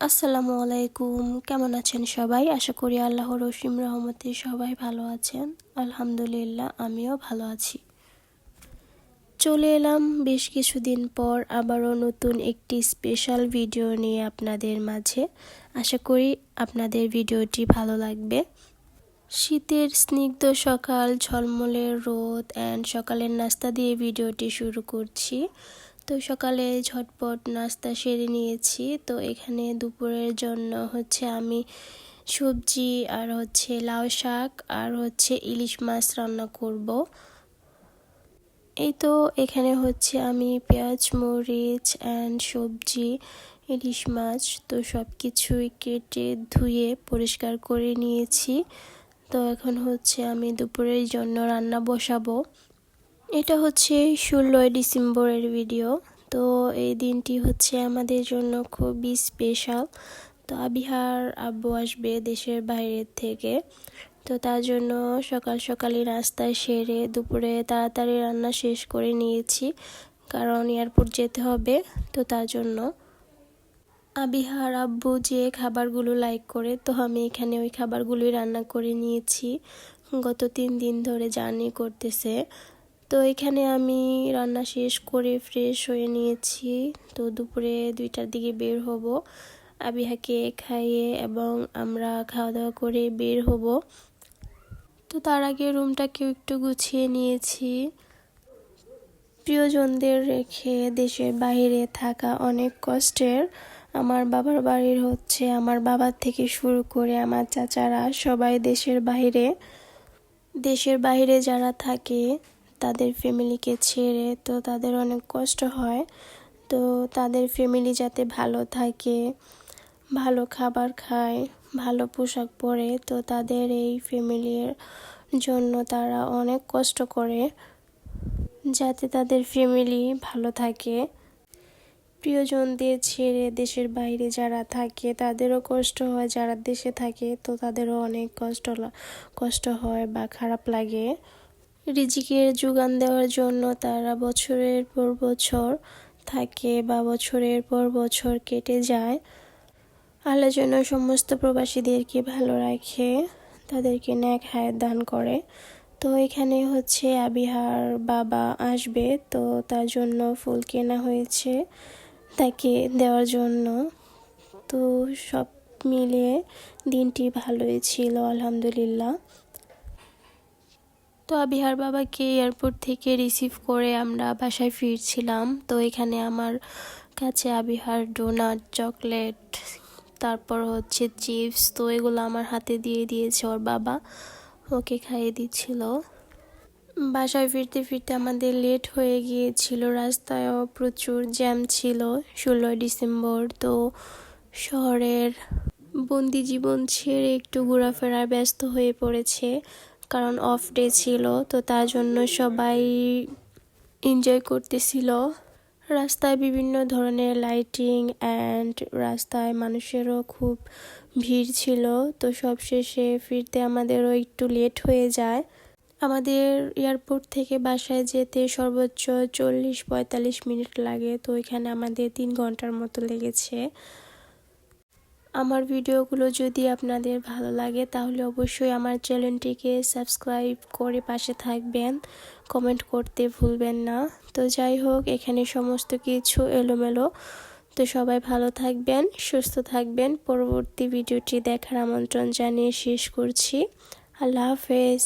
আসসালামু আলাইকুম। কেমন আছেন সবাই? আশা করি আল্লাহর অসীম রহমতে সবাই ভালো আছেন। আলহামদুলিল্লাহ, আমিও ভালো আছি। চলে এলাম বেশ কিছুদিন পর আবারও নতুন একটি স্পেশাল ভিডিও নিয়ে আপনাদের মাঝে। আশা করি আপনাদের ভিডিওটি ভালো লাগবে। শীতের স্নিগ্ধ সকাল, ঝলমলে রোদ অ্যান্ড সকালের নাস্তা দিয়ে ভিডিওটি শুরু করছি। তো সকালে ঝটপট নাস্তা সেরে নিয়েছি। তো এখানে দুপুরের জন্য আমি সবজি আর লাউ শাক আর ইলিশ মাছ রান্না করব। এই তো এখানে আমি পেঁয়াজ মরিচ অ্যান্ড সবজি, ইলিশ মাছ তো সব কিছুই কেটে ধুয়ে পরিষ্কার করে নিয়েছি। তো এখন আমি দুপুরের জন্য রান্না বসাবো। এটা 16 ডিসেম্বরের ভিডিও। তো এই দিনটি আমাদের জন্য খুবই স্পেশাল। তো আবিহার আব্বু আসবে দেশের বাইরে থেকে। তো তার জন্য সকাল সকালই নাস্তা সেরে দুপুরে তাড়াতাড়ি রান্না শেষ করে নিয়েছি, কারণ এয়ারপোর্ট যেতে হবে। তো তার জন্য আবিহার আব্বু যে খাবারগুলো লাইক করে, তো আমি এখানে ওই খাবারগুলোই রান্না করে নিয়েছি। গত 3 দিন ধরে জার্নি করতেছে। তো এখানে আমি রান্না শেষ করে ফ্রেশ হয়ে নিয়েছি। তো দুপুরে 2টার দিকে বের হব, আবিহাকে খাইয়ে এবং আমরা খাওয়া দাওয়া করে বের হব। তো তার আগে রুমটাকেও একটু গুছিয়ে নিয়েছি। প্রিয়জনদের রেখে দেশের বাইরে থাকা অনেক কষ্টের। আমার বাবার বাড়ির আমার বাবার থেকে শুরু করে আমার চাচারা সবাই দেশের বাইরে যারা থাকে তাদের ফ্যামিলিকে ছেড়ে, তো তাদের অনেক কষ্ট হয়। তো তাদের ফ্যামিলি যাতে ভালো থাকে, ভালো খাবার খায়, ভালো পোশাক পরে, তো তাদের এই ফ্যামিলির জন্য তারা অনেক কষ্ট করে যাতে তাদের ফ্যামিলি ভালো থাকে। প্রিয়জনদের ছেড়ে দেশের বাইরে যারা থাকে তাদেরও কষ্ট হয়, যারা দেশে থাকে তো তাদেরও অনেক কষ্ট হয় বা খারাপ লাগে। রিজিকের যোগান দেওয়ার জন্য তারা বছরের পর বছর থাকে বা বছরের পর বছর কেটে যায়। আল্লাহ যেন সমস্ত প্রবাসীদেরকে ভালো রাখে, তাদেরকে নেক হায়াত দান করে। তো এখানে আবিহার বাবা আসবে, তো তার জন্য ফুল কেনা হয়েছে তাকে দেওয়ার জন্য। তো সব মিলিয়ে দিনটি ভালোই ছিল আলহামদুলিল্লাহ। তো আবিহার বাবাকে এয়ারপোর্ট থেকে রিসিভ করে আমরা বাসায় ফিরছিলাম। তো এখানে আমার কাছে আবিহার ডোনাট, চকলেট, তারপর চিপস, তো এগুলো আমার হাতে দিয়ে দিয়েছে ওর বাবা, ওকে খাইয়ে দিচ্ছিল। বাসায় ফিরতে ফিরতে আমাদের লেট হয়ে গিয়েছিল, রাস্তায়ও প্রচুর জ্যাম ছিল। 16 ডিসেম্বর, তো শহরের বন্দি জীবন ছেড়ে একটু ঘোরাফেরায় ব্যস্ত হয়ে পড়েছে, কারণ অফ ডে ছিল। তো তার জন্য সবাই এনজয় করতেছিল। রাস্তায় বিভিন্ন ধরনের লাইটিং অ্যান্ড রাস্তায় মানুষেরও খুব ভিড় ছিল। তো সবশেষে ফিরতে আমাদেরও একটু লেট হয়ে যায়। আমাদের এয়ারপোর্ট থেকে বাসায় যেতে সর্বোচ্চ 40-45 মিনিট লাগে। তো এখানে আমাদের 3 ঘন্টার মতো লেগেছে। আমার ভিডিওগুলো যদি আপনাদের ভালো লাগে তাহলে অবশ্যই আমার চ্যানেলটিকে সাবস্ক্রাইব করে পাশে থাকবেন, কমেন্ট করতে ভুলবেন না। তো যাই হোক, এখানে সমস্ত কিছু এলোমেলো। তো সবাই ভালো থাকবেন, সুস্থ থাকবেন। পরবর্তী ভিডিওটি দেখার আমন্ত্রণ জানিয়ে শেষ করছি। আল্লাহ হাফেজ।